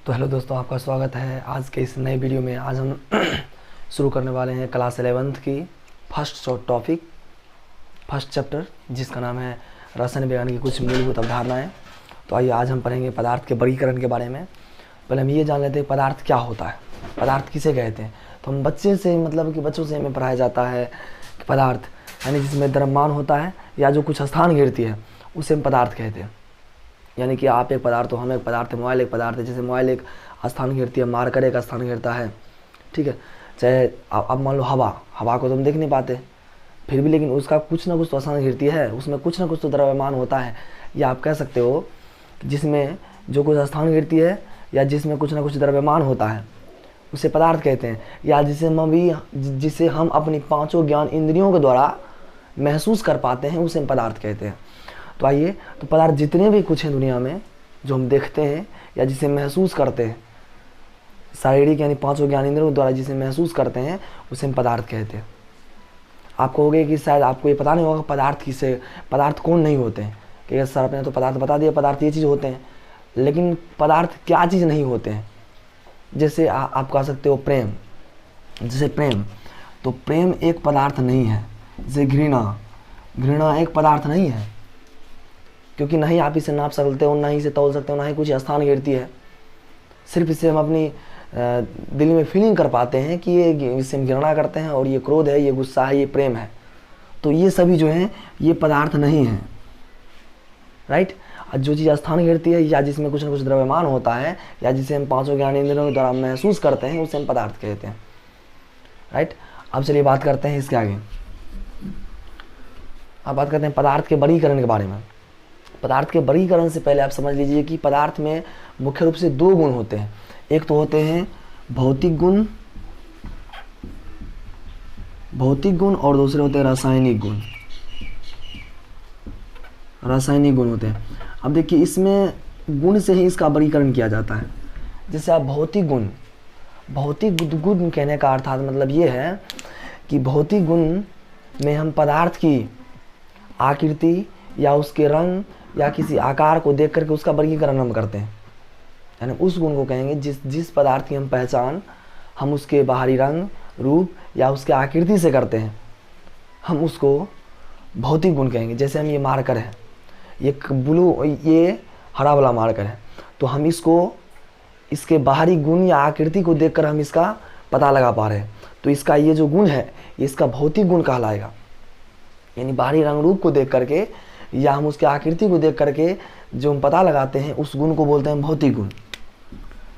तो हेलो दोस्तों, आपका स्वागत है आज के इस नए वीडियो में। आज हम शुरू करने वाले हैं क्लास 11th की फर्स्ट चैप्टर, जिसका नाम है रसायन विज्ञान की कुछ मूलभूत अवधारणाएं। तो आइए आज हम पढ़ेंगे पदार्थ के वर्गीकरण के बारे में। पहले हम ये जान लेते हैं पदार्थ क्या होता है, पदार्थ किसे कहते हैं। तो हम बच्चों से हमें पढ़ाया जाता है कि पदार्थ यानी जिसमें द्रव्यमान होता है या जो कुछ स्थान घेरती है उसे हम पदार्थ कहते हैं। यानी कि आप एक पदार्थ हो, हम एक पदार्थ है, मोबाइल एक पदार्थ है। जैसे मोबाइल एक स्थान घेरती है, मार्कर एक स्थान घेरता है, ठीक है। चाहे अब मान लो हवा को तो हम देख नहीं पाते फिर भी, लेकिन उसका कुछ ना कुछ तो स्थान घेरती है, उसमें कुछ ना कुछ तो द्रव्यमान होता है। या आप कह सकते हो जिसमें जो कुछ स्थान घेरती है या जिसमें कुछ ना कुछ द्रव्यमान होता है उसे पदार्थ कहते हैं। या जिसे हम अपनी पांचों ज्ञान इंद्रियों के द्वारा महसूस कर पाते हैं उसे हम पदार्थ कहते हैं। तो आइए, तो पदार्थ जितने भी कुछ हैं दुनिया में जो हम देखते हैं या जिसे महसूस करते हैं, शारीरिक यानी पांचों ज्ञानेंद्रियों द्वारा जिसे महसूस करते हैं उसे हम पदार्थ कहते हैं। आप कहोगे कि शायद आपको ये पता नहीं होगा पदार्थ कौन नहीं होते हैं, कि सर आपने तो पदार्थ बता दिया, पदार्थ ये चीज़ होते हैं, लेकिन पदार्थ क्या चीज़ नहीं होते हैं। जैसे आप कह सकते हो प्रेम, जैसे प्रेम, तो प्रेम एक पदार्थ नहीं है। जैसे घृणा एक पदार्थ नहीं है, क्योंकि ना ही आप इसे नाप सकते हो, ना ही इसे तौल सकते हो, ना ही कुछ स्थान घेरती है। सिर्फ इसे हम अपनी दिल में फीलिंग कर पाते हैं कि ये इसे हम घृणा करते हैं, और ये क्रोध है, ये गुस्सा है, ये प्रेम है। तो ये सभी जो हैं ये पदार्थ नहीं हैं, राइट। जो चीज़ स्थान घेरती है या जिसमें कुछ ना कुछ द्रव्यमान होता है या जिसे हम पांचों ज्ञानेंद्रियों के द्वारा महसूस करते हैं उसे हम पदार्थ कहते हैं, राइट। अब चलिए बात करते हैं इसके आगे। अब बात करते हैं पदार्थ के वर्गीकरण के बारे में। पदार्थ के वर्गीकरण से पहले आप समझ लीजिए कि पदार्थ में मुख्य रूप से दो गुण होते हैं। एक तो होते हैं भौतिक गुण और दूसरे होते हैं रासायनिक गुण होते हैं। अब देखिए, इसमें गुण से ही इसका वर्गीकरण किया जाता है। जैसे आप भौतिक गुण कहने का अर्थात मतलब ये है कि भौतिक गुण में हम पदार्थ की आकृति या उसके रंग या किसी आकार को देख करके उसका वर्गीकरण हम करते हैं। यानी उस गुण को कहेंगे जिस पदार्थ की हम पहचान हम उसके बाहरी रंग, रूप या उसके आकृति से करते हैं, हम उसको भौतिक गुण कहेंगे। जैसे हम ये मार्कर है, ये हरा वाला मार्कर है, तो हम इसके बाहरी गुण या आकृति को देखकर हम इसका पता लगा पा रहे हैं। तो इसका ये जो गुण है ये इसका भौतिक गुण कहलाएगा। यानी बाहरी रंग रूप को देख करके या हम उसके आकृति को देख करके जो हम पता लगाते हैं उस गुण को बोलते हैं भौतिक गुण,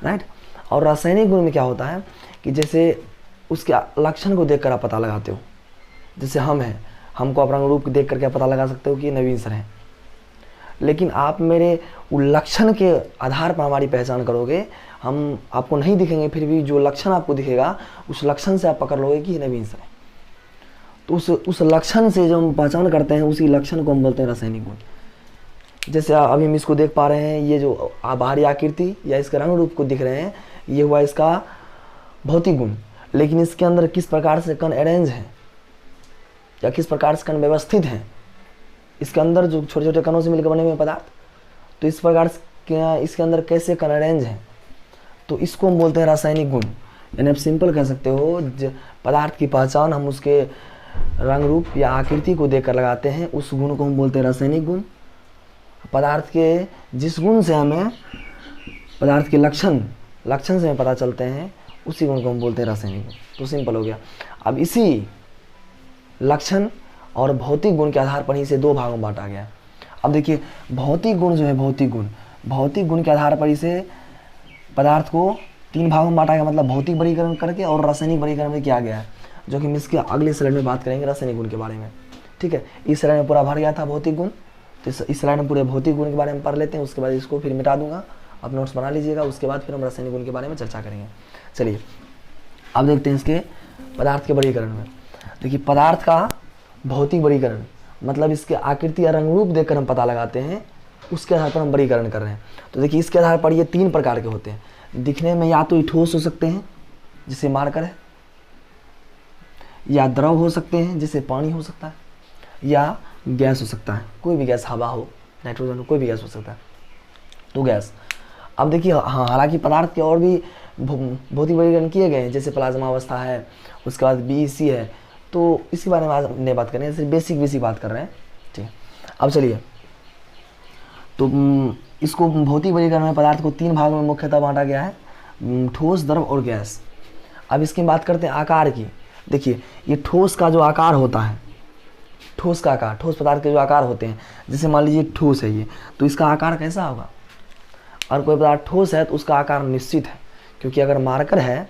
राइट। और रासायनिक गुण में क्या होता है कि जैसे उसके लक्षण को देखकर आप पता लगाते हो। जैसे हमको आप रंग रूप देख करके पता लगा सकते हो कि ये नवीन सर हैं, लेकिन आप मेरे लक्षण के आधार पर हमारी पहचान करोगे, हम आपको नहीं दिखेंगे, फिर भी जो लक्षण आपको दिखेगा उस लक्षण से आप पकड़ लोगे कि ये नवीन सर है। तो उस लक्षण से जो हम पहचान करते हैं उसी लक्षण को हम बोलते हैं रासायनिक गुण। जैसे अभी हम इसको देख पा रहे हैं, ये जो बाहरी आकृति या इसके रंग रूप को दिख रहे हैं ये हुआ इसका भौतिक गुण। लेकिन इसके अंदर किस प्रकार से कण अरेंज है या किस प्रकार से कण व्यवस्थित हैं, इसके अंदर जो छोटे छोटे कणों से मिलकर बने हुए पदार्थ, तो इस प्रकार से इसके अंदर कैसे कण अरेंज हैं, तो इसको हम बोलते हैं रासायनिक गुण। यानी आप सिंपल कह सकते हो पदार्थ की पहचान हम उसके रंग रूप या आकृति को देखकर लगाते हैं, उस गुण को हम बोलते हैं रासायनिक गुण। पदार्थ के जिस गुण से हमें पदार्थ के लक्षण से हमें पता चलते हैं उसी गुण को हम बोलते हैं रासायनिक गुण। तो सिंपल हो गया। अब इसी लक्षण और भौतिक गुण के आधार पर ही इसे दो भागों में बांटा गया। अब देखिए, भौतिक गुण जो है भौतिक गुण के आधार पर इसे पदार्थ को तीन भागों में बांटा गया, मतलब भौतिक वर्गीकरण करके और रासायनिक वर्गीकरण में किया गया है, जो कि हम इसके अगले स्लाइड में बात करेंगे रासायनिक गुण के बारे में, ठीक है। इस स्लाइड में पूरा भर गया था भौतिक गुण, तो इस स्लाइड में पूरे भौतिक गुण के बारे में पढ़ लेते हैं। उसके बाद इसको फिर मिटा दूंगा, आप नोट्स बना लीजिएगा, उसके बाद फिर हम रासायनिक गुण के बारे में चर्चा करेंगे। चलिए अब देखते हैं इसके पदार्थ के वर्गीकरण में। देखिए, पदार्थ का भौतिक वर्गीकरण मतलब इसके आकृति या रंग रूप देखकर हम पता लगाते हैं, उसके आधार पर हम वर्गीकरण कर रहे हैं। तो देखिए, इसके आधार पर ये तीन प्रकार के होते हैं। दिखने में या तो ठोस हो सकते हैं जिसे मार्कर है, या द्रव हो सकते हैं जैसे पानी हो सकता है, या गैस हो सकता है, कोई भी गैस, हवा हो, नाइट्रोजन हो, कोई भी गैस हो सकता है, तो गैस। अब देखिए हाँ, हालांकि पदार्थ के और भी भौतिक वर्गीकरण किए गए हैं, जैसे प्लाज्मा अवस्था है, उसके बाद बीईसी है, तो इसके बारे में आज नहीं बात कर रहे हैं, सिर्फ बेसिक बात कर रहे हैं। ठीक है, अब चलिए, तो इसको भौतिक वर्गीकरण में पदार्थ को 3 भागों में मुख्यतः बांटा गया है, ठोस, द्रव और गैस। अब इसकी बात करते हैं आकार की। देखिए ये ठोस का जो आकार होता है, ठोस का आकार, ठोस पदार्थ के जो आकार होते हैं, जैसे मान लीजिए ठोस है ये, तो इसका आकार कैसा होगा? और कोई पदार्थ ठोस है तो उसका आकार निश्चित है, क्योंकि अगर मार्कर है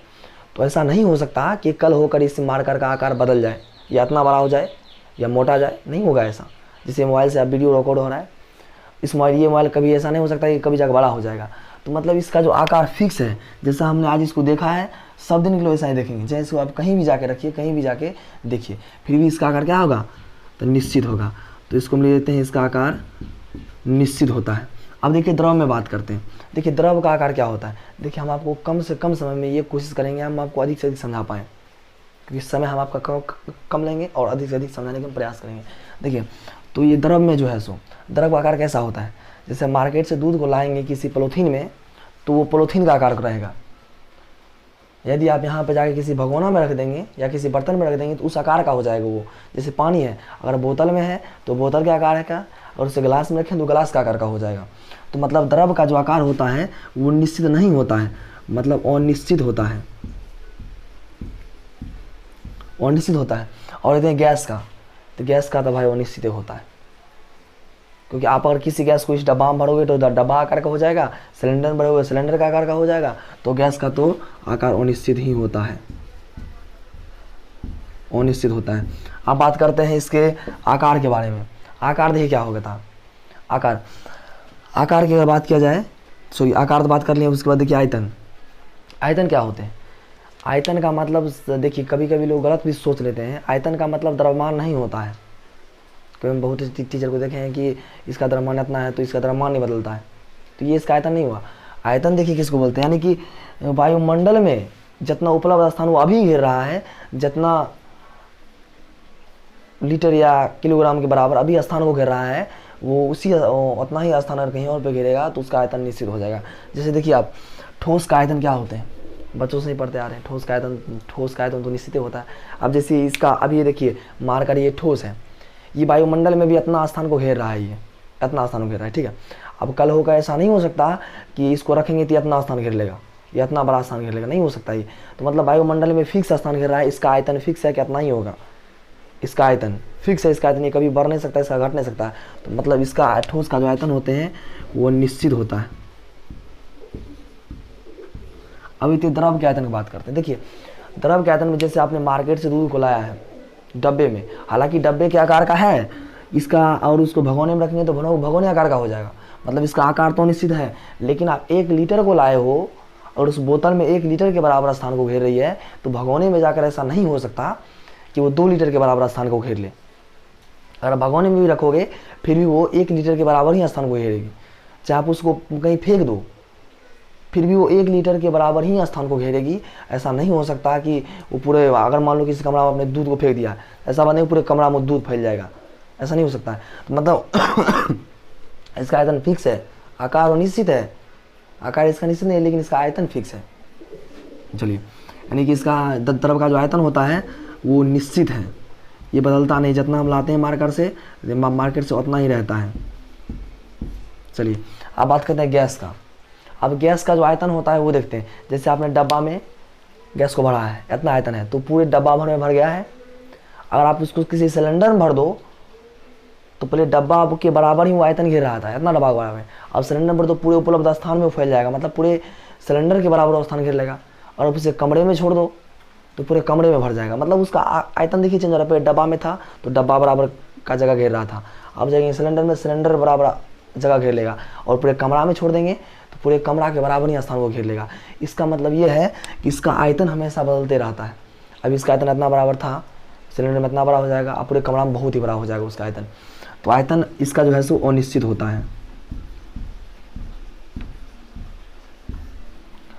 तो ऐसा नहीं हो सकता कि कल होकर इस मार्कर का आकार बदल जाए, या इतना बड़ा हो जाए या मोटा जाए, नहीं होगा ऐसा। जैसे मोबाइल से आप वीडियो रिकॉर्ड हो रहा है, इस मोबाइल कभी ऐसा नहीं हो सकता कि कभी जाकर बड़ा हो जाएगा। तो मतलब इसका जो आकार फिक्स है, जैसा हमने आज इसको देखा है, सब दिन के लोग ऐसा ही देखेंगे, चाहे इसको आप कहीं भी जाके रखिए, कहीं भी जाके देखिए, फिर भी इसका आकार क्या होगा? तो निश्चित होगा। तो इसको हम ले लेते हैं, इसका आकार निश्चित होता है। अब देखिए द्रव में बात करते हैं। देखिए द्रव का आकार क्या होता है? देखिए हम आपको कम से कम समय में ये कोशिश करेंगे, हम आपको अधिक से अधिक समझा पाएँ, क्योंकि समय हम आपका कम लेंगे और अधिक से अधिक समझाने का प्रयास करेंगे। देखिए तो ये द्रव में जो है सो द्रव का आकार कैसा होता है? जैसे मार्केट से दूध को लाएंगे किसी पॉलीथीन में, तो वो पॉलीथीन का आकार रहेगा। यदि आप यहाँ पे जाके किसी भगोना में रख देंगे या किसी बर्तन में रख देंगे तो उस आकार का हो जाएगा वो। जैसे पानी है, अगर बोतल में है तो बोतल के आकार है का, और उसे गिलास में रखें तो गिलास का आकार का हो जाएगा। तो मतलब द्रव का जो आकार होता है वो निश्चित नहीं होता है, मतलब अनिश्चित होता है, अनिश्चित होता है। और यदि गैस का, तो गैस का तो भाई अनिश्चित होता है, क्योंकि आप अगर किसी गैस को इस डब्बा में भरोगे तो डब्बा आकार का हो जाएगा, सिलेंडर में भरोगे सिलेंडर का आकार का हो जाएगा। तो गैस का तो आकार अनिश्चित ही होता है, अनिश्चित होता है। अब बात करते हैं इसके आकार के बारे में। आकार देखिए क्या होगा था, आकार की अगर बात किया जाए, सॉरी आकार तो बात कर लिया, उसके बाद देखिए आयतन। आयतन क्या होते हैं? आयतन का मतलब देखिए कभी कभी लोग गलत भी सोच लेते हैं, आयतन का मतलब द्रव्यमान नहीं होता है। कभी हम बहुत टीचर को देखे हैं कि इसका द्रव्यमान इतना है तो इसका द्रव्यमान नहीं बदलता है, तो ये इसका आयतन नहीं हुआ। आयतन देखिए किसको बोलते हैं, यानी कि वायुमंडल में जितना उपलब्ध स्थान वो अभी घेर रहा है, जितना लीटर या किलोग्राम के बराबर अभी स्थान को घेर रहा है, वो उसी उतना ही स्थान अगर कहीं और पे घेरेगा तो उसका आयतन निश्चित हो जाएगा। जैसे देखिए आप ठोस का आयतन क्या होते हैं, बच्चों से नहीं पढ़ते आ रहे हैं। ठोस का आयतन तो निश्चित होता है। अब जैसे इसका, अब ये देखिए मारकर ये ठोस है, ये वायुमंडल में भी इतना स्थान को घेर रहा है, ये इतना स्थान को घेर रहा है, ठीक है। अब कल होगा ऐसा नहीं हो सकता कि इसको रखेंगे तो इतना स्थान घेर लेगा, ये इतना बड़ा स्थान घेर लेगा, नहीं हो सकता ये। तो मतलब वायुमंडल में फिक्स स्थान घेर रहा है, इसका आयतन फिक्स है कि इतना ही होगा, इसका आयतन फिक्स है, इसका आयतन ये कभी बढ़ नहीं सकता, इसका घट नहीं सकता। तो मतलब इसका ठोस का जो आयतन होते हैं वो निश्चित होता है। अब इतने द्रव के आयतन की बात करते हैं। देखिए द्रव के आयतन में, जैसे आपने मार्केट से दूध को लाया है डब्बे में, हालांकि डब्बे के आकार का है इसका, और उसको भगोने में रखेंगे तो भगोने आकार का हो जाएगा, मतलब इसका आकार तो निश्चित है। लेकिन आप 1 लीटर को लाए हो और उस बोतल में 1 लीटर के बराबर स्थान को घेर रही है, तो भगोने में जाकर ऐसा नहीं हो सकता कि वो 2 लीटर के बराबर स्थान को घेर ले। अगर भगोने में भी रखोगे फिर भी वो 1 लीटर के बराबर ही स्थान को घेरेगी। चाहे आप उसको कहीं फेंक दो फिर भी वो 1 लीटर के बराबर ही स्थान को घेरेगी। ऐसा नहीं हो सकता कि वो पूरे, अगर मान लो किसी कमरा में अपने दूध को फेंक दिया, ऐसा बात नहीं पूरे कमरा में दूध फैल जाएगा, ऐसा नहीं हो सकता है। तो मतलब इसका आयतन फिक्स है, आकार निश्चित है, आकार इसका निश्चित नहीं है लेकिन इसका आयतन फिक्स है। चलिए, यानी कि इसका द्रव का जो आयतन होता है वो निश्चित है, ये बदलता नहीं, जितना हम लाते हैं मार्केट से उतना ही रहता है। चलिए अब बात करते हैं गैस का। अब गैस का जो आयतन होता है वो देखते हैं। जैसे आपने डब्बा में गैस को भरा है, इतना आयतन है, तो पूरे डब्बा भर में भर गया है। अगर आप उसको किसी सिलेंडर में भर दो तो पहले डब्बा के बराबर ही वो आयतन घेर रहा था, इतना डब्बा के बराबर। अब सिलेंडर में भर दो पूरे उपलब्ध स्थान में वो फैल जाएगा, मतलब पूरे सिलेंडर के बराबर स्थान घेर लेगा। और अब उसे कमरे में छोड़ दो तो पूरे कमरे में भर जाएगा, मतलब उसका आयतन देखिए चेंज हो रहा है। पहले डब्बा में था तो डब्बा बराबर का जगह घेर रहा था, अब जाएंगे सिलेंडर में, सिलेंडर बराबर जगह घेर लेगा। और पूरे कमरा में छोड़ देंगे तो पूरे कमरा के बराबर ही स्थान को घेर लेगा। इसका मतलब ये है कि इसका आयतन हमेशा बदलते रहता है। अब इसका आयतन इतना बराबर था, सिलेंडर में इतना बड़ा हो जाएगा, अब पूरे कमरा में बहुत ही बड़ा हो जाएगा उसका आयतन। तो आयतन इसका जो है सो अनिश्चित होता है।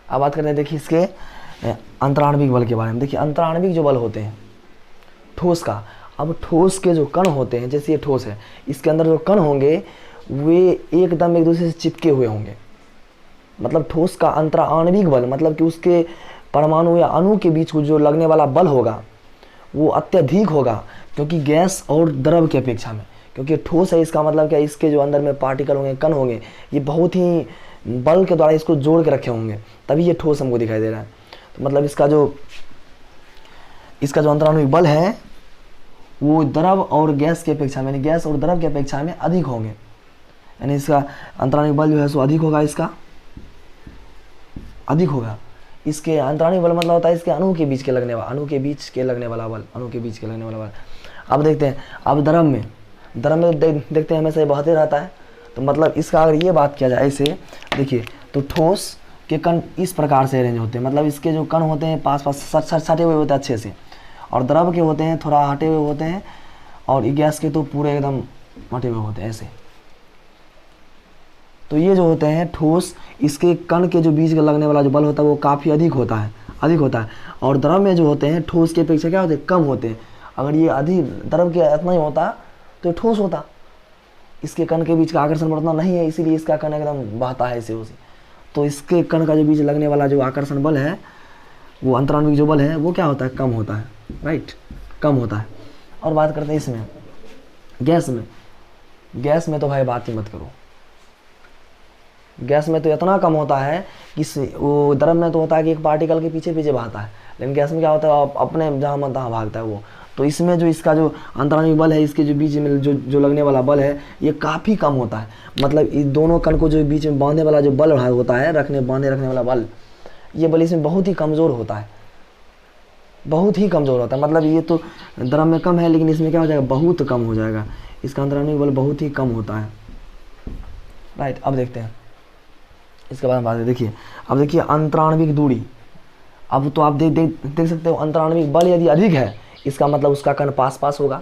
अब बात करते हैं देखिए इसके अंतराण्विक बल के बारे में। देखिए अंतराण्विक जो बल होते हैं ठोस का, अब ठोस के जो कण होते हैं, जैसे ये ठोस है, इसके अंदर जो कण होंगे वे एकदम एक दूसरे से चिपके हुए होंगे, मतलब ठोस का अंतराणविक बल, मतलब कि उसके परमाणु या अणु के बीच जो लगने वाला बल होगा वो अत्यधिक होगा, क्योंकि गैस और द्रव की अपेक्षा में, क्योंकि ठोस है इसका मतलब क्या, इसके जो अंदर में पार्टिकल होंगे, कण होंगे, ये बहुत ही बल के द्वारा इसको जोड़ के रखे होंगे, तभी ये ठोस हमको दिखाई दे रहा है। तो मतलब इसका जो अंतराणविक बल है वो द्रव और गैस की अपेक्षा में, यानी गैस और द्रव की अपेक्षा में अधिक होंगे, यानी इसका अंतराणविक बल जो है सो अधिक होगा, इसका अधिक होगा। इसके अंतराणविक बल मतलब होता है इसके अणु के बीच के लगने वाला, अणु के बीच के लगने वाला बल, अणु के बीच के लगने वाला बल। अब देखते हैं, अब द्रव में देखते हैं हमेशा ये बहते रहता है, तो मतलब इसका अगर ये बात किया जाए ऐसे देखिए, तो ठोस के कण इस प्रकार से अरेंज होते हैं, मतलब इसके जो कण होते हैं पास सटे हुए होते हैं अच्छे से, और द्रव के होते हैं थोड़ा हटे हुए होते हैं, और गैस के तो पूरे एकदम हटे हुए होते हैं ऐसे। तो ये जो होते हैं ठोस, इसके कण के जो बीच में लगने वाला जो बल होता है वो काफ़ी अधिक होता है, और द्रव में जो होते हैं ठोस की अपेक्षा क्या होते हैं, कम होते हैं। अगर ये अधिक द्रव के इतना ही होता तो ठोस होता, इसके कण के बीच का आकर्षण बढ़ना नहीं है, इसीलिए इसका कण एकदम बहता है ऐसे उसे। तो इसके कण का जो बीच लगने वाला जो आकर्षण बल है, वो अंतराणविक जो बल है वो क्या होता है, कम होता है, राइट, कम होता है। और बात करते हैं इसमें गैस में तो भाई बात ही मत करो, गैस में तो इतना कम होता है कि वो द्रव में तो होता है कि एक पार्टिकल के पीछे पीछे भागता है, लेकिन गैस में क्या होता है अपने जहाँ मन तहाँ भागता है वो। तो इसमें जो इसका जो अंतराणविक बल है, इसके जो बीच में जो लगने वाला बल है ये काफ़ी कम होता है, मतलब इस दोनों कण को जो बीच में बांधने वाला जो बल होता है, बांधे रखने वाला बल, ये बल इसमें बहुत ही कमज़ोर होता है, बहुत ही कमज़ोर होता है। मतलब ये तो द्रव में कम है, लेकिन इसमें क्या हो जाएगा, बहुत कम हो जाएगा, इसका अंतराणविक बल बहुत ही कम होता है, राइट। अब देखते हैं इसके बाद बात, देखिए अब देखिए अंतराणविक दूरी। अब तो आप देख सकते हो, अंतराणविक बल यदि अधिक है इसका मतलब उसका कण पास होगा।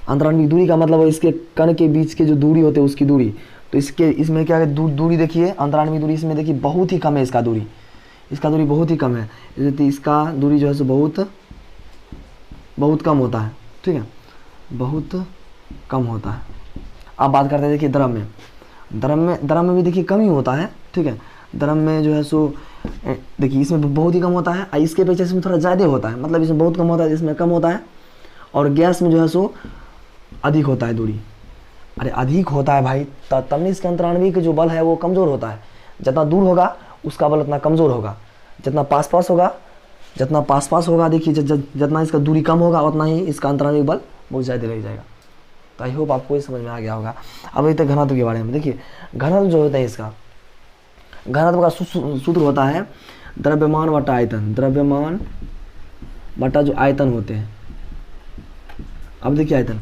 अंतराणविक दूरी का मतलब इसके कण के बीच के जो दूरी होते हैं उसकी दूरी, तो इसमें क्या है, दूरी देखिए, अंतराणविक दूरी इसमें देखिए बहुत ही कम है, इसका दूरी बहुत ही कम है, इसका दूरी जो है सो बहुत कम होता है, ठीक है, बहुत कम होता है। अब बात करते हैं देखिए द्रव में भी देखिए कम ही होता है, ठीक है। द्रव में जो है सो देखिए इसमें बहुत ही कम होता है, इसके अपेक्षा इसमें थोड़ा ज़्यादा होता है, मतलब इसमें बहुत कम होता है, इसमें कम होता है। और गैस में जो है सो अधिक होता है दूरी, अरे अधिक होता है भाई, तब इसके अंतराणविक जो बल है वो कमज़ोर होता है, जितना दूर होगा उसका बल उतना कमज़ोर होगा, जितना पास पास होगा देखिए जितना इसका दूरी कम होगा उतना ही इसका अंतराणविक बल बहुत ज़्यादा रह जाएगा। तो आई होप आपको ये समझ में आ गया होगा। अब इतने घनत्व के बारे में देखिए, घनत्व जो होता है इसका, घनत्व का सूत्र होता है द्रव्यमान बटा आयतन, द्रव्यमान बटा जो आयतन होते हैं। अब देखिए आयतन,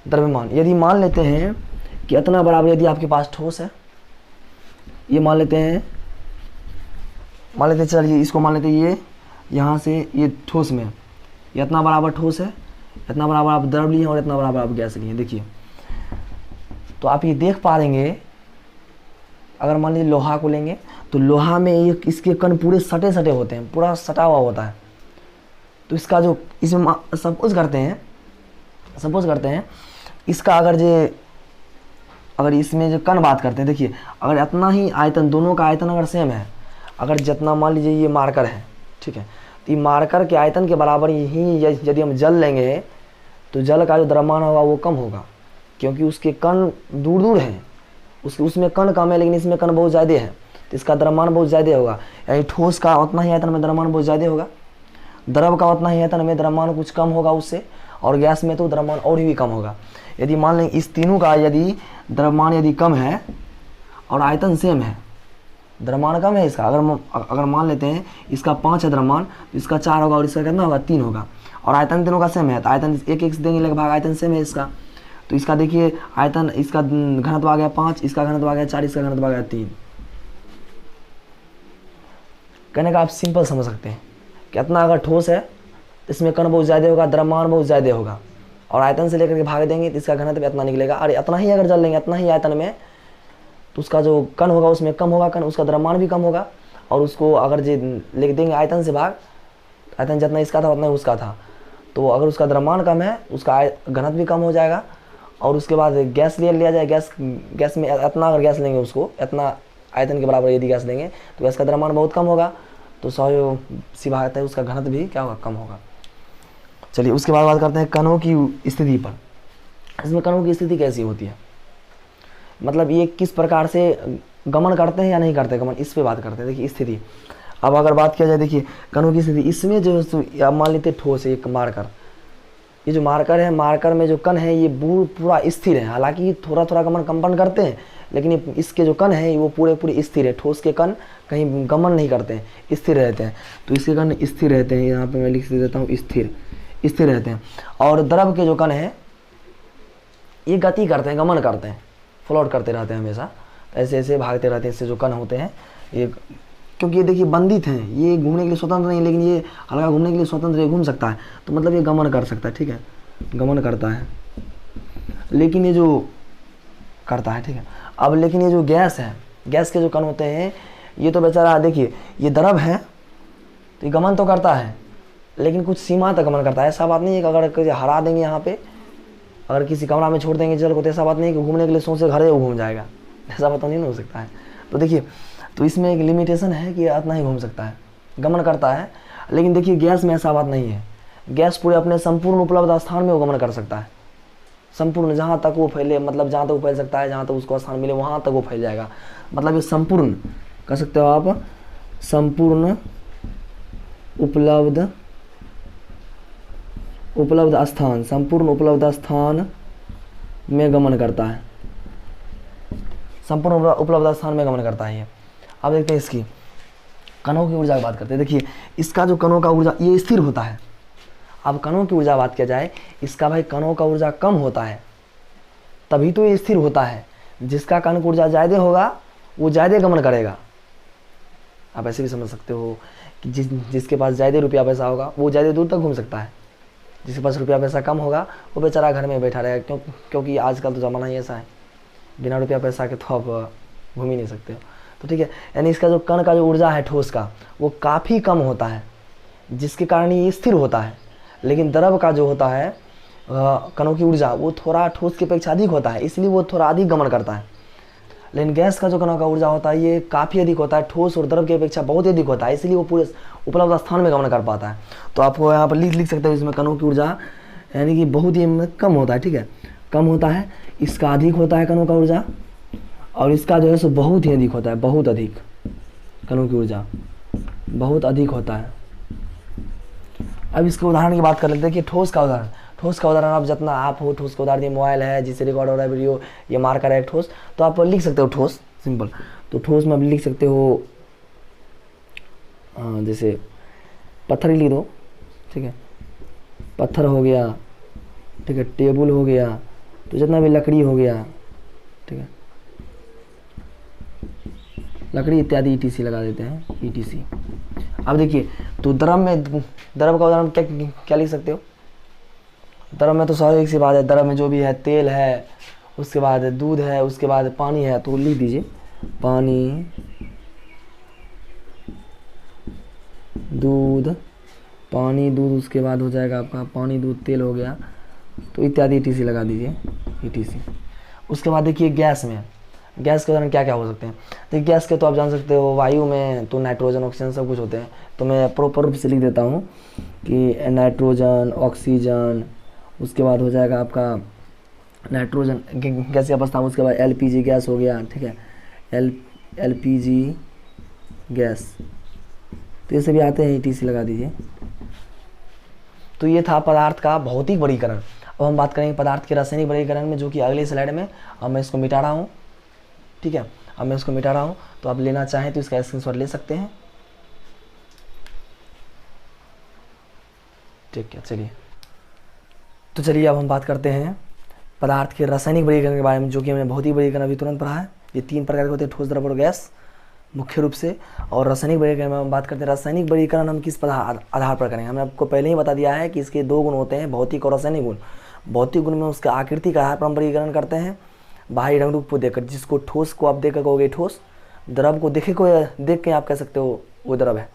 द्रव्यमान, यदि मान लेते हैं कि इतना बराबर, यदि आपके पास ठोस है, ये मान लेते हैं चलिए इसको मान लेते हैं, ये यहाँ से ये ठोस में ये इतना बराबर ठोस है, इतना बराबर आप द्रव लिए और इतना बराबर आप गैस लिए, देखिए। तो आप ये देख पा लेंगे, अगर मान लीजिए लोहा को लेंगे तो लोहा में ये इसके कण पूरे सटे होते हैं, पूरा सटा हुआ होता है। तो इसका जो इसमें सपोज करते हैं इसका अगर इसमें जो कण बात करते हैं, देखिए अगर इतना ही आयतन, दोनों का आयतन अगर सेम है, अगर जितना मान लीजिए ये मार्कर है, ठीक है, तो ये मार्कर के आयतन के बराबर ही यदि हम जल लेंगे तो जल का जो द्रव्यमान होगा वो कम होगा, क्योंकि उसके कण दूर हैं, उसमें कण कम है लेकिन इसमें कण बहुत ज़्यादा है, तो इसका द्रव्यमान बहुत ज़्यादा होगा। यानी ठोस का उतना ही आयतन में द्रव्यमान बहुत ज़्यादा होगा, द्रव का उतना ही आयतन में द्रव्यमान कुछ कम होगा उससे, और गैस में तो द्रव्यमान और भी कम होगा। यदि मान लें इस तीनों का यदि द्रव्यमान यदि कम है और आयतन सेम है, द्रव्यमान कम है इसका, अगर मान लेते हैं इसका 5 है द्रव्यमान, तो इसका 4 होगा और इसका कितना होगा 3 होगा, और आयतन तीनों का सेम है, तो आयतन एक से देंगे लगभग, आयतन सेम है इसका। तो इसका देखिए आयतन, इसका घनत्व आ गया 5, इसका घनत्व आ गया 4, इसका घनत्व आ गया 3। कहने का आप सिंपल समझ सकते हैं कि इतना अगर ठोस है इसमें कण बहुत ज़्यादा होगा, द्रव्यमान बहुत ज़्यादा होगा, और आयतन से लेकर के भाग देंगे तो इसका घनत्व इतना निकलेगा। और इतना ही अगर जल लेंगे, इतना ही आयतन में, तो उसका जो कण होगा उसमें कम होगा कण, उसका द्रव्यमान भी कम होगा, और उसको अगर लिख देंगे आयतन से भाग, आयतन जितना इसका था उतना ही उसका था, तो अगर उसका द्रव्यमान कम है उसका घनत्व भी कम हो जाएगा। और उसके बाद गैस लिया जाए, गैस में इतना अगर गैस लेंगे उसको, इतना आयतन के बराबर यदि गैस देंगे तो गैस का द्रव्यमान बहुत कम होगा, तो सी बात है उसका घनत्व भी क्या होगा, कम होगा। चलिए उसके बाद बात करते हैं कणों की स्थिति पर। इसमें कणों की स्थिति कैसी होती है, मतलब ये किस प्रकार से गमन करते हैं या नहीं करते गमन, इस पे बात करते हैं। देखिए स्थिति, अब अगर बात किया जाए देखिए कणों की स्थिति, इसमें जो अब मान लेते ठोस है एक मार्कर, ये जो मार्कर है, मार्कर में जो कण है ये पूरा स्थिर है, हालांकि थोड़ा थोड़ा गमन कंपन करते हैं, लेकिन इसके जो कण है वो पूरे स्थिर है। ठोस के कण कहीं गमन नहीं करते हैं, स्थिर रहते हैं, तो इसके कण स्थिर रहते हैं। यहाँ पे मैं लिख देता हूँ स्थिर रहते हैं। और द्रव के जो कण है ये गति करते हैं, गमन करते हैं, फ्लोट करते रहते हैं हमेशा, ऐसे ऐसे भागते रहते हैं। इससे जो कण होते हैं ये, क्योंकि ये देखिए बंधित हैं, ये घूमने के लिए स्वतंत्र नहीं, लेकिन ये हल्का घूमने के लिए स्वतंत्र, ये घूम सकता है, तो मतलब ये गमन कर सकता है, ठीक है, गमन करता है, लेकिन ये जो करता है, ठीक है। अब लेकिन ये जो गैस है, गैस के जो कण होते हैं ये तो बेचारा देखिए ये द्रव है तो ये गमन तो करता है, लेकिन कुछ सीमा तक गमन करता है। ऐसा बात नहीं है कि अगर हरा देंगे यहाँ पे, अगर किसी कमरा में छोड़ देंगे जल को, तो ऐसा बात नहीं है कि घूमने के लिए सोच से घर वो घूम जाएगा, ऐसा बात नहीं हो सकता है। तो देखिए तो इसमें एक लिमिटेशन है कि इतना ही घूम सकता है, गमन करता है। लेकिन देखिए गैस में ऐसा बात नहीं है, गैस पूरे अपने संपूर्ण उपलब्ध स्थान में वो गमन कर सकता है, संपूर्ण जहाँ तक वो फैले, मतलब जहाँ तक वो फैल सकता है, जहाँ तक उसको स्थान मिले वहाँ तक वो फैल जाएगा। मतलब ये संपूर्ण कह सकते हो आप, संपूर्ण उपलब्ध स्थान, संपूर्ण उपलब्ध स्थान में गमन करता है, संपूर्ण उपलब्ध स्थान में गमन करता है ये। अब देखते हैं इसकी कणों की ऊर्जा की बात करते हैं। देखिए इसका जो कणों का ऊर्जा ये स्थिर होता है। अब कणों की ऊर्जा बात किया जाए, इसका भाई कणों का ऊर्जा कम होता है तभी तो ये स्थिर होता है। जिसका कण की ऊर्जा ज़्यादा होगा वो ज़्यादा गमन करेगा। आप ऐसे भी समझ सकते हो कि जिसके पास ज़्यादा रुपया पैसा होगा वो ज़्यादा दूर तक घूम सकता है, जिसके पास रुपया पैसा कम होगा वो बेचारा घर में बैठा रहेगा, क्योंकि आजकल तो ज़माना ही ऐसा है, बिना रुपया पैसा के तो आप घूम ही नहीं सकते हो। तो ठीक है, यानी इसका जो कण का जो ऊर्जा है ठोस का वो काफ़ी कम होता है, जिसके कारण ये स्थिर होता है। लेकिन द्रव का जो होता है कणों की ऊर्जा वो थोड़ा ठोस की अपेक्षा अधिक होता है, इसलिए वो थोड़ा अधिक गमन करता है। लेकिन गैस का जो कणों का ऊर्जा होता है ये काफ़ी अधिक होता है, ठोस और द्रव की अपेक्षा बहुत अधिक होता है, इसलिए वो पूरे उपलब्ध स्थान में गमन कर पाता है। तो आपको यहाँ पर लिख सकते हो इसमें कणों की ऊर्जा यानी कि बहुत ही कम होता है, ठीक है, कम होता है। इसका अधिक होता है कणों का ऊर्जा, और इसका जो है सो बहुत ही अधिक होता है, बहुत अधिक, कणों की ऊर्जा बहुत अधिक होता है। अब इसके उदाहरण की बात कर लेते हैं कि ठोस का उदाहरण। ठोस का उदाहरण आप जितना आप हो, ठोस का उदाहरण ये मोबाइल है जिससे रिकॉर्ड हो रहा है वीडियो, ये मार्कर है ठोस, तो आप लिख सकते हो ठोस, सिंपल। तो ठोस में आप लिख सकते हो जैसे पत्थर ही लिख दो, ठीक है, पत्थर हो गया, ठीक है, टेबल हो गया, तो जितना भी लकड़ी हो गया, ठीक है, लकड़ी इत्यादि ETC लगा देते हैं, ETC। अब देखिए तो द्रव का उदाहरण क्या लिख सकते हो। द्रव में तो स्वाभाविक सी बात है, द्रव में जो भी है तेल है, उसके बाद दूध है, उसके बाद पानी है, तो लिख दीजिए पानी, दूध, पानी दूध, उसके बाद हो जाएगा आपका पानी दूध तेल हो गया, तो इत्यादि ETC लगा दीजिए, ETC। उसके बाद देखिए गैस में, गैस के उदाहरण क्या क्या हो सकते हैं। देखिए गैस के तो आप जान सकते हो वायु में तो नाइट्रोजन ऑक्सीजन सब कुछ होते हैं, तो मैं प्रॉपर रूप से लिख देता हूँ कि नाइट्रोजन, ऑक्सीजन, उसके बाद हो जाएगा आपका नाइट्रोजन गैसीय अवस्था, उसके बाद LPG गैस हो गया, ठीक है, LPG गैस, तो ये सभी आते हैं, ETC लगा दीजिए। तो ये था पदार्थ का भौतिक वर्गीकरण। अब हम बात करेंगे पदार्थ के रासायनिक वर्गीकरण में, जो कि अगली स्लाइड में। अब मैं इसको मिटा रहा हूँ, ठीक है, अब मैं इसको मिटा रहा हूँ, तो आप लेना चाहें तो इसका स्क्रीनशॉट ले सकते हैं, ठीक है। चलिए तो चलिए अब हम बात करते हैं पदार्थ के रासायनिक वर्गीकरण के बारे में, जो कि हमने भौतिक वर्गीकरण अभी तुरंत पढ़ा है। ये 3 प्रकार के होते हैं, ठोस, द्रव और गैस मुख्य रूप से। और रासायनिक वर्गीकरण में हम बात करते हैं, रासायनिक वर्गीकरण हम किस आधार पर करेंगे। हमने आपको पहले ही बता दिया है कि इसके 2 गुण होते हैं, भौतिक और रासायनिक गुण। भौतिक गुण में उसके आकृति का आधार पर हम वर्गीकरण करते हैं, बाहरी रंग रूप को देखकर, जिसको ठोस को आप देखकर कहोगे ठोस, द्रव को देख के आप कह सकते हो वो द्रव है,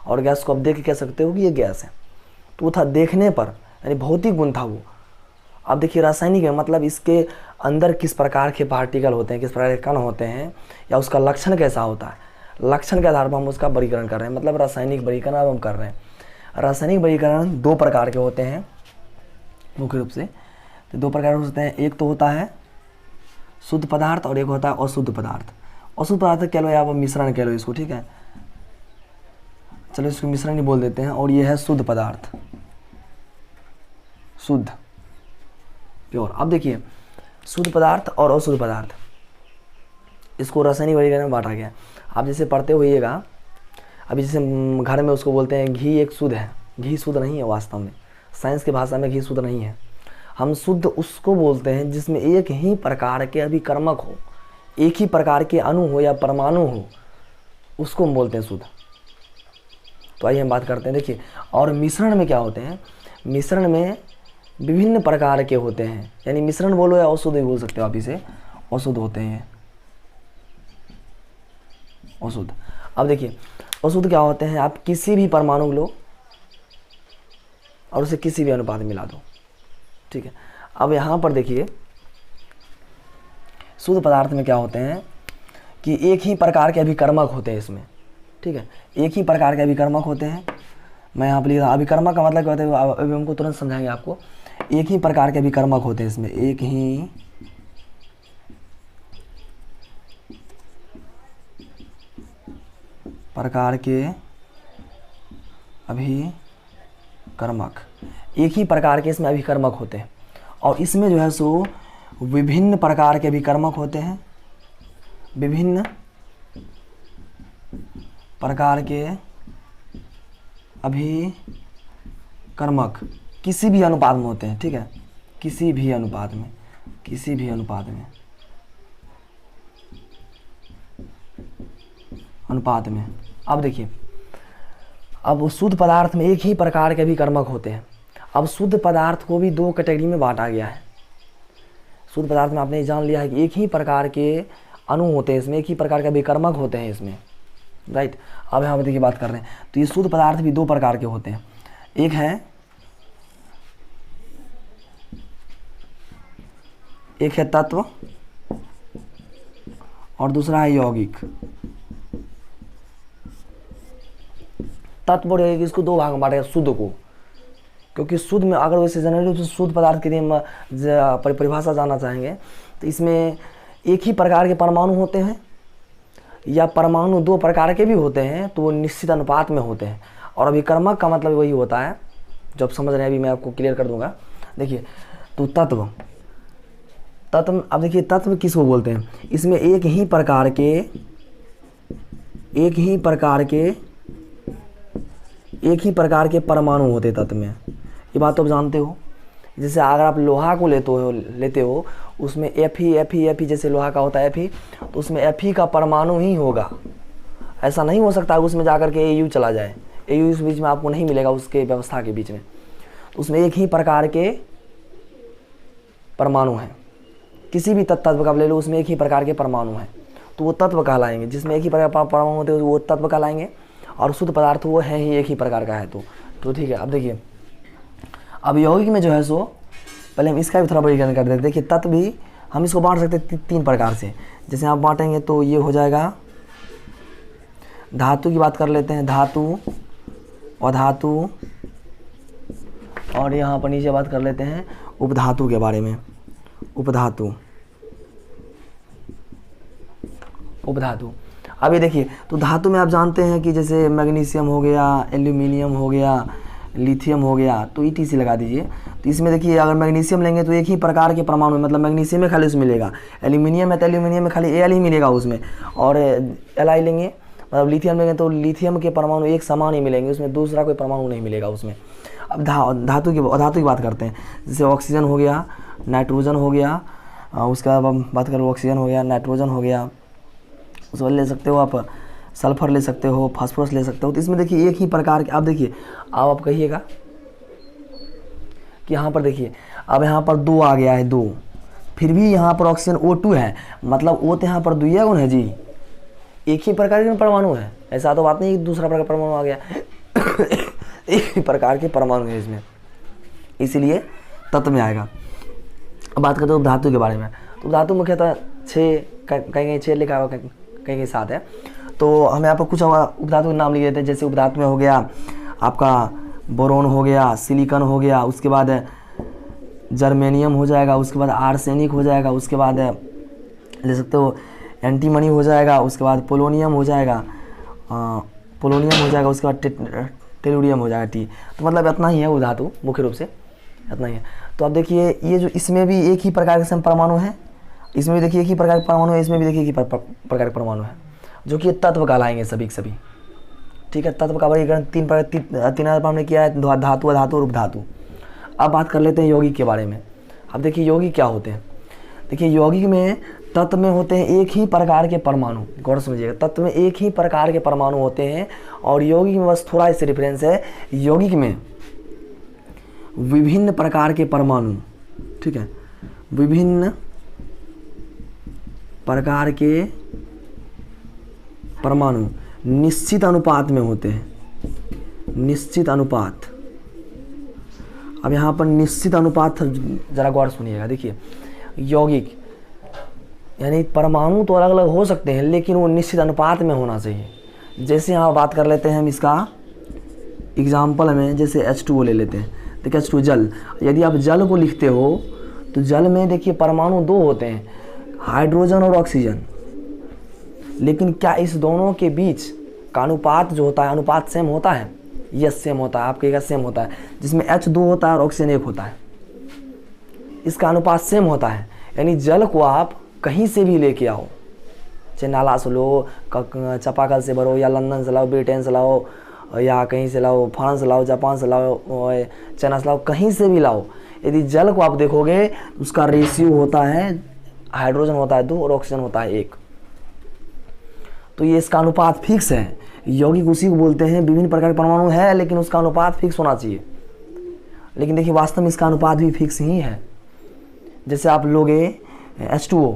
और गैस को आप देख के कह सकते हो कि ये गैस है। तो वो था देखने पर, यानी भौतिक गुण था वो। अब देखिए रासायनिक है, मतलब इसके अंदर किस प्रकार के पार्टिकल होते हैं, किस प्रकार के कण होते हैं, या उसका लक्षण कैसा होता है, लक्षण के आधार पर हम उसका वर्गीकरण कर रहे हैं, मतलब रासायनिक वर्गीकरण अब हम कर रहे हैं। रासायनिक वर्गीकरण दो प्रकार के होते हैं मुख्य रूप से, तो दो प्रकार के होते हैं। एक तो होता है शुद्ध पदार्थ और एक होता है अशुद्ध पदार्थ। अशुद्ध पदार्थ कह लो या आप मिश्रण कह लो इसको, ठीक है, चलो इसको मिश्रण ही बोल देते हैं। और ये है शुद्ध पदार्थ, शुद्ध प्योर। अब देखिए शुद्ध पदार्थ और अशुद्ध पदार्थ, इसको रासायनिक वर्गीकरण में बांटा गया। आप जैसे पढ़ते होइएगा, अभी जैसे घर में उसको बोलते हैं घी एक शुद्ध है, घी शुद्ध नहीं है वास्तव में, साइंस की भाषा में घी शुद्ध नहीं है। हम शुद्ध उसको बोलते हैं जिसमें एक ही प्रकार के अभिकर्मक हो, एक ही प्रकार के अणु हो या परमाणु हो, उसको हम बोलते हैं शुद्ध। तो आइए हम बात करते हैं। देखिए और मिश्रण में क्या होते हैं, मिश्रण में विभिन्न प्रकार के होते हैं, यानी मिश्रण बोलो या अशुद्ध भी बोल सकते हो आप इसे, अशुद्ध होते हैं अशुद्ध। अब देखिए अशुद्ध क्या होते हैं, आप किसी भी परमाणु लो और उसे किसी भी अनुपात में मिला दो, ठीक है। अब यहाँ पर देखिए शुद्ध पदार्थ में क्या होते हैं कि एक ही प्रकार के अभिकर्मक होते हैं इसमें, ठीक है, एक ही प्रकार के अभिकर्मक होते हैं। मैं यहाँ पर लिख रहा, अभिकर्मक का मतलब क्या होता है अभी हमको तुरंत समझाएंगे आपको। एक ही प्रकार के अभिकर्मक होते हैं इसमें, एक ही प्रकार के अभिकर्मक, एक ही प्रकार के इसमें अभिकर्मक होते हैं। और इसमें जो है सो विभिन्न प्रकार के अभिकर्मक होते हैं, विभिन्न प्रकार के अभिकर्मक किसी भी अनुपात में होते हैं, ठीक है, किसी भी अनुपात में, किसी भी अनुपात में, अनुपात में। अब देखिए अब शुद्ध पदार्थ में एक ही प्रकार के अभिकर्मक होते हैं। अब शुद्ध पदार्थ को भी दो कैटेगरी में बांटा गया है। शुद्ध पदार्थ में आपने जान लिया है कि एक ही प्रकार के अणु होते हैं इसमें, एक ही प्रकार के अभिकर्मक होते हैं इसमें, राइट। अब यहाँ पर देखिए बात कर रहे हैं, तो ये शुद्ध पदार्थ भी दो प्रकार के होते हैं, एक है तत्व और दूसरा है यौगिक। तत्व और यौगिक, इसको दो भाग में बांटा गया शुद्ध को, क्योंकि शुद्ध में अगर वैसे जनरली रूप से शुद्ध पदार्थ के लिए परिभाषा जानना चाहेंगे तो इसमें एक ही प्रकार के परमाणु होते हैं या परमाणु दो प्रकार के भी होते हैं, तो वो निश्चित अनुपात में होते हैं। और अभिकर्मक का मतलब वही होता है, जब समझ रहे हैं अभी मैं आपको क्लियर कर दूंगा। देखिए तो तत्व, अब देखिए तत्व किसको बोलते हैं, इसमें एक ही प्रकार के परमाणु होते तत्व में, ये बात तो आप जानते हो। जैसे अगर आप लोहा को लेते हो उसमें Fe जैसे लोहा का होता है Fe, तो उसमें Fe का परमाणु ही होगा। ऐसा नहीं हो सकता उसमें जाकर के AU चला जाए, AU इस बीच में आपको नहीं मिलेगा, उसके व्यवस्था के बीच में। तो उसमें एक ही प्रकार के परमाणु हैं, किसी भी तत्व का ले लो उसमें एक ही प्रकार के परमाणु हैं, तो वो तत्व कहलाएंगे। जिसमें एक ही प्रकार के परमाणु होते हैं वो तत्व कहलाएंगे, और शुद्ध पदार्थ वो है ही एक ही प्रकार का है। तो ठीक है। अब देखिए अब यौगिक में जो है सो पहले हम इसका भी थोड़ा वर्गीकरण कर देते हैं। देखिए तत्व भी हम इसको बांट सकते हैं तीन प्रकार से। जैसे आप बांटेंगे तो ये हो जाएगा, धातु की बात कर लेते हैं, धातु, अधातु, और यहाँ पर नीचे बात कर लेते हैं उपधातु के बारे में। उपधातु, अब ये देखिए तो धातु में आप जानते हैं कि जैसे मैग्नीशियम हो गया, एल्यूमिनियम हो गया, लिथियम हो गया, तो ETC लगा दीजिए। तो इसमें देखिए अगर मैग्नीशियम लेंगे तो एक ही प्रकार के परमाणु, मतलब मैग्नीशियम में खाली उसमें मिलेगा, एल्यूमिनियम है तो एल्यूमिनियम में खाली Al ही मिलेगा उसमें, और Li लेंगे मतलब लिथियम लेंगे तो लिथियम के परमाणु एक समान ही मिलेंगे, उसमें दूसरा कोई परमाणु नहीं मिलेगा उसमें। अब धातु की बात करते हैं। जैसे ऑक्सीजन हो गया, नाइट्रोजन हो गया, उसका अब बात करो, ऑक्सीजन हो गया, नाइट्रोजन हो गया, उसको ले सकते हो आप, सल्फर ले सकते हो, फास्फोरस ले सकते हो। तो इसमें देखिए एक ही प्रकार के, आप देखिए आप कहिएगा कि यहाँ पर देखिए अब यहाँ पर 2 आ गया है, 2, फिर भी यहाँ पर ऑक्सीजन O2 है, मतलब O तो यहाँ पर दुइया गुण है जी, एक ही प्रकार के परमाणु है। ऐसा तो बात नहीं कि दूसरा प्रकार परमाणु आ गया एक ही प्रकार के परमाणु है इसमें, इसीलिए तत्व में आएगा। अब बात करते हो धातु के बारे में। तो उपधातु मुख्यतः 6, कहीं कहीं 6 लिखा हुआ, कहीं कहीं 7 है। तो हम यहाँ पर कुछ उपधातु के नाम लिख देते हैं। जैसे उपधातु में हो गया आपका बोरोन हो गया, सिलिकॉन हो गया, उसके बाद जर्मेनियम हो जाएगा, उसके बाद आर्सेनिक हो जाएगा, उसके बाद ले सकते हो एंटीमनी हो जाएगा, उसके बाद पोलोनियम हो जाएगा, उसके बाद टेलुरियम हो जाएगा, टी। तो मतलब इतना ही है वो धातु, मुख्य रूप से इतना ही है। तो अब देखिए ये जो इसमें भी एक ही प्रकार के परमाणु है, इसमें भी देखिए एक ही प्रकार के परमाणु है, इसमें भी देखिए एक ही प्रकार के परमाणु है, जो कि तत्व कहलाएंगे सभी के सभी। ठीक है, तत्व का वर्गीकरण तीन हमने किया है, धातु, अधातु और उपधातु। अब बात कर लेते हैं यौगिक के बारे में। अब देखिए यौगिक क्या होते हैं। देखिए यौगिक में तत्व में होते हैं एक ही प्रकार के परमाणु, गौर समझिएगा, तत्व में एक ही प्रकार के परमाणु होते हैं। और यौगिक में बस थोड़ा इससे डिफरेंस है, यौगिक में विभिन्न प्रकार के परमाणु, ठीक है, विभिन्न प्रकार के परमाणु निश्चित अनुपात में होते हैं, निश्चित अनुपात। अब यहाँ पर निश्चित अनुपात जरा गौर सुनिएगा। देखिए यौगिक यानी परमाणु तो अलग अलग हो सकते हैं, लेकिन वो निश्चित अनुपात में होना चाहिए। जैसे यहाँ बात कर लेते हैं हम इसका एग्जाम्पल में, जैसे H2O ले लेते हैं। देखिए H2O जल, यदि आप जल को लिखते हो तो जल में देखिए परमाणु 2 होते हैं, हाइड्रोजन और ऑक्सीजन। लेकिन क्या इस दोनों के बीच का अनुपात जो होता है, अनुपात सेम होता है? यस सेम होता है, आप कहेगा सेम होता है। जिसमें H2 होता है और ऑक्सीजन 1 होता है, इसका अनुपात सेम होता है। यानी जल को आप कहीं से भी लेके आओ, चाहे नाला से लो, चापाकल से भरो, या लंदन से लाओ, ब्रिटेन से लाओ, या कहीं से लाओ, फ्रांस से लाओ, जापान से लाओ, चाइना से लाओ, कहीं से भी लाओ, यदि जल को आप देखोगे उसका रेशियो होता है, हाइड्रोजन होता है 2 और ऑक्सीजन होता है 1। तो ये इसका अनुपात फिक्स है। यौगिक उसी को बोलते हैं, विभिन्न प्रकार के परमाणु है लेकिन उसका अनुपात फिक्स होना चाहिए। लेकिन देखिए वास्तव में इसका अनुपात भी फिक्स ही है। जैसे आप लोगे H2O,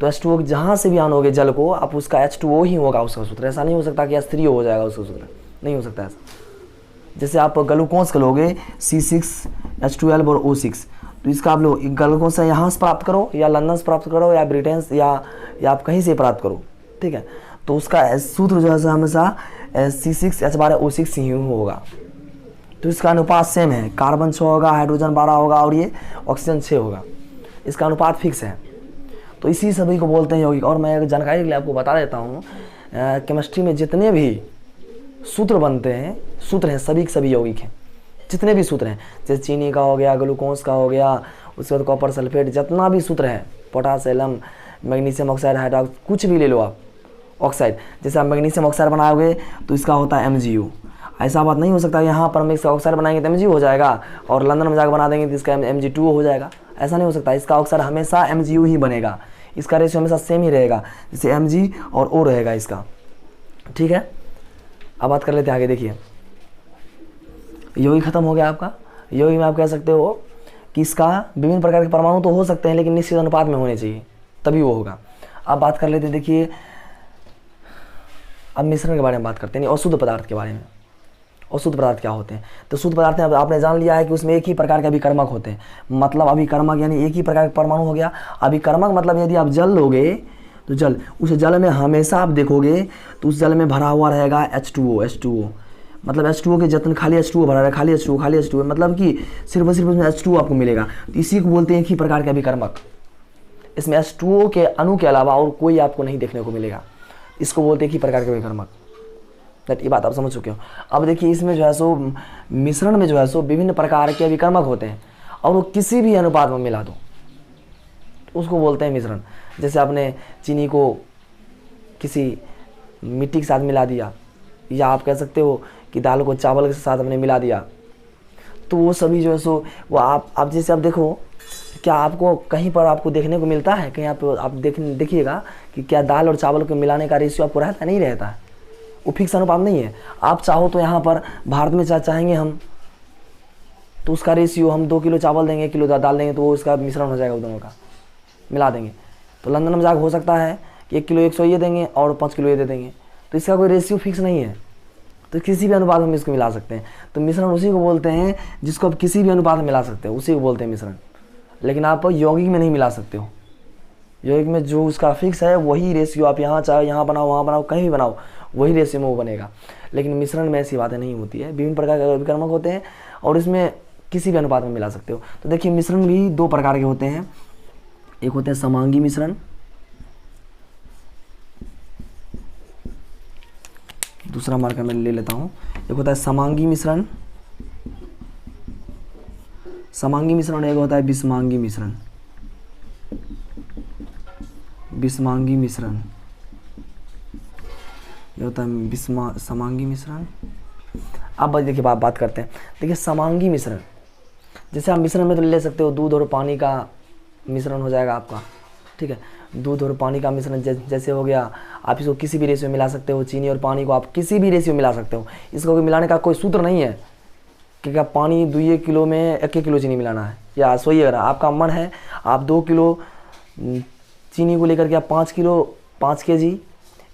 तो H2O जहाँ से भी आणोगे जल को, आप उसका H2O ही होगा उसका सूत्र। ऐसा नहीं हो सकता कि H3O हो जाएगा उसका सूत्र, नहीं हो सकता ऐसा। जैसे आप ग्लूकोज का लोगे C6H12 और O6, तो इसका आप लोग ग्लूकोज से यहाँ से प्राप्त करो, या लंदन से प्राप्त करो, या ब्रिटेन या आप कहीं से प्राप्त करो, ठीक है। तो उसका सूत्र जो है हमेशा C6H12O6 ही होगा। तो इसका अनुपात सेम है, कार्बन 6 होगा, हाइड्रोजन 12 होगा और ये ऑक्सीजन 6 होगा। इसका अनुपात फिक्स है। तो इसी सभी को बोलते हैं यौगिक। और मैं एक जानकारी के लिए आपको बता देता हूँ, केमिस्ट्री में जितने भी सूत्र बनते हैं, सूत्र हैं सभी के सभी यौगिक हैं, जितने भी सूत्र हैं, जैसे चीनी का हो गया, ग्लूकोज का हो गया, उसके बाद कॉपर सल्फेट, जितना भी सूत्र है, पोटासियम, मैग्नीशियम ऑक्साइड, हाइड्रोक्साइड, कुछ भी ले लो आप, ऑक्साइड। जैसे आप मैग्नीशियम ऑक्साइड बनाओगे तो इसका होता है MgO। ऐसा बात नहीं हो सकता यहाँ पर हम इसका ऑक्साइड बनाएंगे तो MgO हो जाएगा, और लंदन में जाकर बना देंगे तो इसका Mg2O हो जाएगा। ऐसा नहीं हो सकता, इसका ऑक्साइड हमेशा MgO ही बनेगा, इसका रेशियो हमेशा सेम ही रहेगा, जैसे Mg और O रहेगा इसका, ठीक है। अब बात कर लेते हैं आगे। देखिए यौगिक खत्म हो गया आपका। यौगिक में आप कह सकते हो कि इसका विभिन्न प्रकार के परमाणु तो हो सकते हैं लेकिन निश्चित अनुपात में होने चाहिए, तभी वो होगा। अब बात कर लेते हैं, देखिए अब मिश्रण के बारे में बात करते हैं, अशुद्ध पदार्थ के बारे में। अशुद्ध पदार्थ क्या होते हैं? तो शुद्ध पदार्थ में आपने जान लिया है कि उसमें एक ही प्रकार के अभिकर्मक होते हैं। मतलब अभिकर्मक यानी एक ही प्रकार के परमाणु हो गया। अभिकर्मक मतलब यदि आप जल लोगे तो जल, उस जल में हमेशा आप देखोगे तो उस जल में भरा हुआ रहेगा H2O। मतलब H2O के जितने खाली H2O भरा है, खाली H2O, मतलब कि सिर्फ उसमें H2O आपको मिलेगा। तो इसी को बोलते हैं एक ही प्रकार के अभिकर्मक। इसमें H2O के अणु के अलावा और कोई आपको नहीं देखने को मिलेगा, इसको बोलते हैं एक ही प्रकार के अभिकर्मक। ये बात आप समझ चुके हो। अब देखिए इसमें जो है सो मिश्रण में जो है सो विभिन्न प्रकार के अभिकर्मक होते हैं और वो किसी भी अनुपात में मिला दो तो उसको बोलते हैं मिश्रण। जैसे आपने चीनी को किसी मिट्टी के साथ मिला दिया, या आप कह सकते हो कि दाल को चावल के साथ हमने मिला दिया, तो वो सभी जो है सो वो आप जैसे आप देखो, क्या आपको कहीं पर आपको देखने को मिलता है, कहीं आप देखिएगा कि क्या दाल और चावल को मिलाने का रेशियो आपको रहता नहीं रहता है, वो फिक्स अनुपात नहीं है। आप चाहो तो यहाँ पर भारत में चाहेंगे हम तो उसका रेशियो हम 2 किलो चावल देंगे, 1 किलो दाल देंगे, तो वो उसका मिश्रण हो जाएगा, वो दोनों का मिला देंगे। तो लंदन में जाकर हो सकता है कि 1 किलो 100 ये देंगे और 5 किलो ये दे देंगे, तो इसका कोई रेशियो फिक्स नहीं है। तो किसी भी अनुपात में हम इसको मिला सकते हैं। तो मिश्रण उसी को बोलते हैं जिसको आप किसी भी अनुपात में मिला सकते हो, उसी को बोलते हैं मिश्रण। लेकिन आप यौगिक में नहीं मिला सकते हो, यौगिक में जो उसका फिक्स है वही रेशियो आप यहाँ चाहे यहाँ बनाओ वहाँ बनाओ कहीं भी बनाओ वही रेशियो में वो बनेगा। लेकिन मिश्रण में ऐसी बातें नहीं होती है, विभिन्न प्रकार के अभिकर्मक होते हैं और इसमें किसी भी अनुपात में मिला सकते हो। तो देखिए मिश्रण भी दो प्रकार के होते हैं, एक होते हैं समांगी मिश्रण, दूसरा मार्कर मैं ले लेता हूँ, एक होता है समांगी मिश्रण, समांगी मिश्रण, एक होता है विषमांगी मिश्रण, विषमांगी मिश्रण, ये होता है समांगी मिश्रण। अब देखिए बात करते हैं। देखिए समांगी मिश्रण, जैसे आप मिश्रण में तो ले सकते हो दूध और पानी का मिश्रण हो जाएगा आपका, ठीक है, दूध और पानी का मिश्रण जैसे हो गया, आप इसको किसी भी रेशियो में मिला सकते हो, चीनी और पानी को आप किसी भी रेशियो में मिला सकते हो। इसको मिलाने का कोई सूत्र नहीं है कि क्या पानी 2 किलो में 1 किलो चीनी मिलाना है, या सोइए अगर आपका मन है आप 2 किलो चीनी को लेकर के आप 5 केजी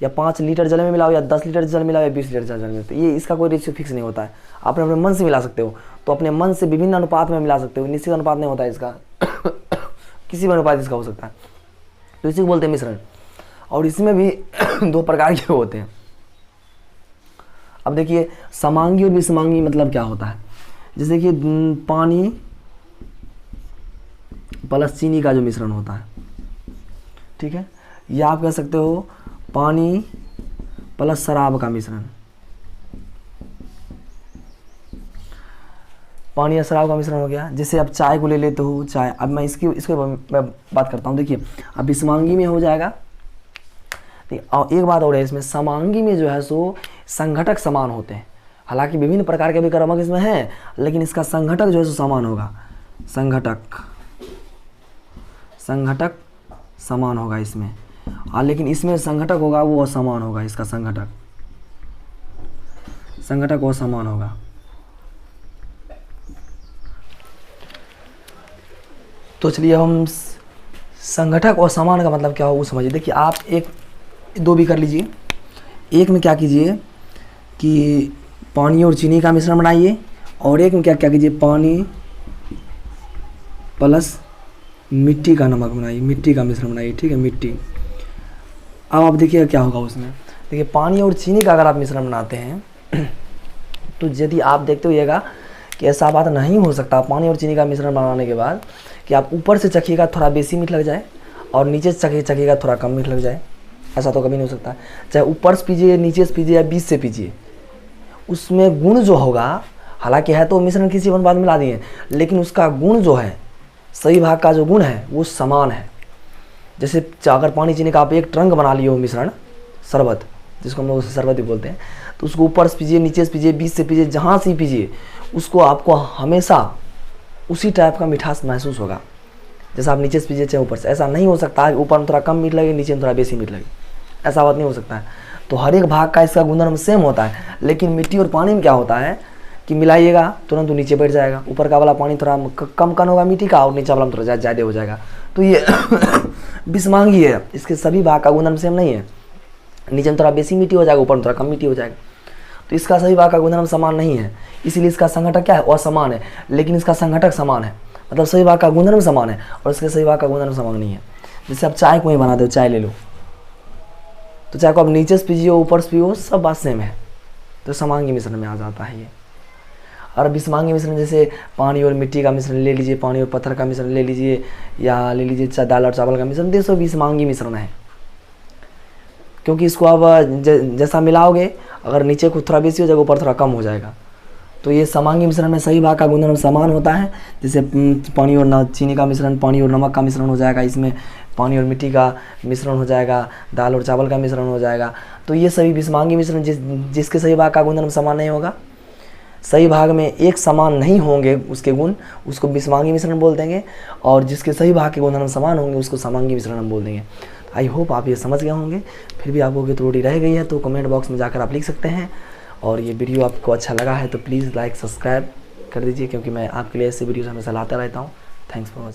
या 5 लीटर जल में मिलाओ या 10 लीटर जल मिलाओ या 20 लीटर जल में, तो ये इसका कोई रेशियो फिक्स नहीं होता है, आप अपने मन से मिला सकते हो। तो अपने मन से विभिन्न अनुपात में मिला सकते हो, निश्चित अनुपात नहीं होता है इसका किसी भी अनुपात इसका हो सकता है, तो इसी को बोलते हैं मिश्रण। और इसमें भी 2 प्रकार के होते हैं। अब देखिए समांगी और विषमांगी मतलब क्या होता है, जैसे कि पानी प्लस चीनी का जो मिश्रण होता है, ठीक है, या आप कह सकते हो पानी प्लस शराब का मिश्रण, पानी या शराब का मिश्रण हो गया। जैसे आप चाय को ले लेते हो, चाय, अब मैं इसको मैं बात करता हूँ। देखिए अब विषमांगी में हो जाएगा, और एक बात और है इसमें, समांगी में जो है सो संघटक समान होते हैं, हालांकि विभिन्न प्रकार के अभिकर्मक इसमें हैं, लेकिन इसका संघटक जो है सो समान होगा, संघटक समान होगा इसमें, लेकिन इसमें संघटक होगा वो असमान होगा, इसका संघटक वो समान होगा। तो चलिए अब हम संघटक और समान का मतलब क्या हो वो समझिए। देखिए आप 2 भी कर लीजिए, एक में क्या कीजिए कि पानी और चीनी का मिश्रण बनाइए, और एक में क्या कीजिए पानी प्लस मिट्टी का नमक बनाइए, मिट्टी का मिश्रण बनाइए, ठीक है, मिट्टी। अब आप देखिए क्या होगा उसमें। देखिए पानी और चीनी का अगर आप मिश्रण बनाते हैं तो यदि आप देखते होइएगा कि ऐसा बात नहीं हो सकता पानी और चीनी का मिश्रण बनाने के बाद कि आप ऊपर से चखिएगा थोड़ा बेसी मीठ लग जाए और नीचे से चखिएगा थोड़ा कम मीठ लग जाए, ऐसा तो कभी नहीं हो सकता। चाहे ऊपर से पीजिए, नीचे से पीजिए या बीच से पीजिए, उसमें गुण जो होगा, हालांकि है तो मिश्रण किसी अनुपात में मिला दिए, लेकिन उसका गुण जो है, सही भाग का जो गुण है वो समान है। जैसे अगर पानी चीनी का आप एक ट्रंक बना लिए हो मिश्रण, शरबत जिसको हम लोग शरबत भी बोलते हैं, तो उसको ऊपर से पीजिए, नीचे से पीजिए, बीच से पीजिए, जहाँ से पीजिए, उसको आपको हमेशा उसी टाइप का मिठास महसूस होगा जैसा आप नीचे से पीजिए चाहे ऊपर से। ऐसा नहीं हो सकता है ऊपर में थोड़ा कम मीठ लगे, नीचे में थोड़ा बेसी मीठ लगे, ऐसा बात नहीं हो सकता है। तो हर एक भाग का इसका गुणधर्म सेम होता है, लेकिन मिट्टी और पानी में क्या होता है कि मिलाइएगा तुरंत वो नीचे बैठ जाएगा, ऊपर का वाला पानी थोड़ा कम होगा मिट्टी का, और नीचे वाला में थोड़ा ज़्यादा हो जाएगा। तो ये विषमांगी है, इसके सभी भाग का गुणधर्म सेम नहीं है, नीचे में थोड़ा बेसी मिट्टी हो जाएगा, ऊपर में थोड़ा कम मिट्टी हो जाएगा, तो इसका सभी भाग का गुणधर्म समान नहीं है, इसीलिए इसका संघटक क्या है, असमान है। लेकिन इसका संघटक समान है, मतलब सभी भाग का गुणधर्म समान है और इसके सभी भाग का गुणधर्म समान नहीं है। जैसे आप चाय को ही बनाते हो, चाय ले लो, तो चाय को आप नीचे से पीजिए ऊपर से पियो, सब बात सेम है, तो समांगी मिश्रण में आ जाता है ये। और विषमांगी मिश्रण जैसे पानी और मिट्टी का मिश्रण ले लीजिए, पानी और पत्थर का मिश्रण ले लीजिए, या ले लीजिए दाल और चावल का मिश्रण, देखो विषमांगी मिश्रण है, क्योंकि इसको आप जैसा मिलाओगे, अगर नीचे को थोड़ा बेसी हो जाएगा, ऊपर थोड़ा कम हो जाएगा। तो ये समांगी मिश्रण में सही भाग का गुणधर्म समान होता है। जैसे पानी और चीनी का मिश्रण, पानी और नमक का मिश्रण हो जाएगा, इसमें पानी और मिट्टी का मिश्रण हो जाएगा, दाल और चावल का मिश्रण हो जाएगा। तो ये सभी विषमांगी मिश्रण जिसके सही भाग का गुणधर्म समान नहीं होगा, सही भाग में एक समान नहीं होंगे उसके गुण, उसको विषमांगी मिश्रण बोल देंगे, और जिसके सही भाग के गुणधर्म समान होंगे उसको समांगी मिश्रण हम बोल देंगे। आई होप आप ये समझ गए होंगे। फिर भी आपको कोई त्रुटि रह गई है तो कमेंट बॉक्स में जाकर आप लिख सकते हैं। और ये वीडियो आपको अच्छा लगा है तो प्लीज़ लाइक सब्सक्राइब कर दीजिए, क्योंकि मैं आपके लिए ऐसे वीडियोस हमेशा लाता रहता हूँ। Thanks for watching.